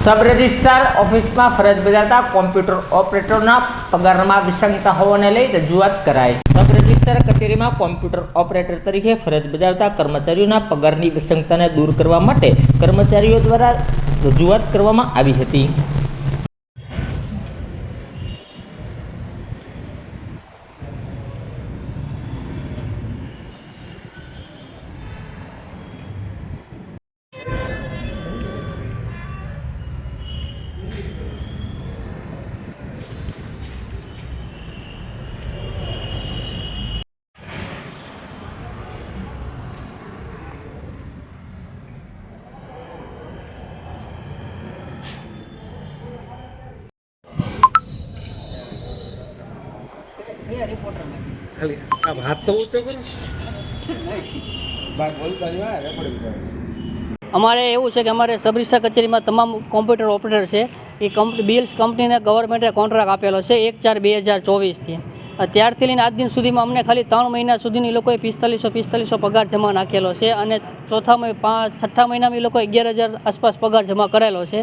सब registrar office में फरज बजावता कॉम्प्यूटर ऑपरेटरों पगार में विसंगता होने लई रजूआत कराई। सब रजिस्ट्रार कचेरी में कॉम्प्यूटर ऑपरेटर तरीके फरज बजावता कर्मचारीओं पगार की विसंगता ने दूर करवा माटे कर्मचारीओ द्वारा रजूआत करवामां आवी हती। ખાલી આમ હાથ તો ઊંચો કરો બાર બોલતા જ હોય રેકોર્ડિંગ કરે। અમારે એવું છે કે અમારે સબ રજિસ્ટ્રાર કચેરીમાં તમામ કોમ્પ્યુટર ઓપરેટર છે એ બિલ્સ કંપનીને ગવર્મેન્ટે કોન્ટ્રાક્ટ આપેલો છે 1/4/2024થી। ત્યારથી લઈને આજ દિન સુધીમાં અમને ખાલી 3 મહિના સુધીની લોકોએ 4500 પગાર જમા નાખેલો છે અને છઠ્ઠા મહિનામાં એ લોકોએ 11,000 આસપાસ પગાર જમા કરેલો છે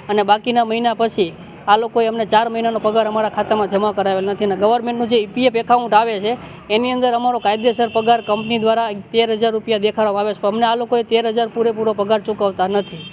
અને બાકીના મહિના પછી આ લોકોએ અમને 4 મહિનાનો પગાર અમારા ખાતામાં જમા કરાવેલ નથી અને ગવર્મેન્ટનું જે EPF એકાઉન્ટ આવે છે એની અંદર અમારો કાયદેસર પગાર કંપની દ્વારા 13,000 રૂપિયા દેખાડવામાં આવે છે, પણ અમને આ લોકોએ 13,000 પૂરેપૂરો પગાર ચૂકવતા નથી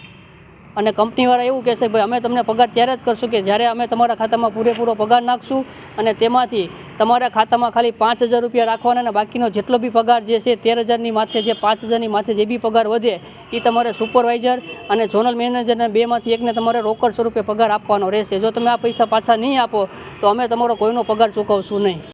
અને કંપનીવાળા એવું કહેશે કે ભાઈ અમે તમને પગાર ત્યારે જ કરશું કે જ્યારે અમે તમારા ખાતામાં પૂરેપૂરો પગાર નાખશું અને તેમાંથી તમારા ખાતામાં ખાલી 5,000 રૂપિયા રાખવાના અને બાકીનો જેટલો બી પગાર જે છે 13,000ની માથે જે 5,000ની માથે જે બી પગાર વધે એ તમારે સુપરવાઇઝર અને ઝોનલ મેનેજરને બેમાંથી એકને તમારે રોકડ સ્વરૂપે પગાર આપવાનો રહેશે। જો તમે આ પૈસા પાછા નહીં આપો તો અમે તમારો કોઈનો પગાર ચૂકવશું નહીં।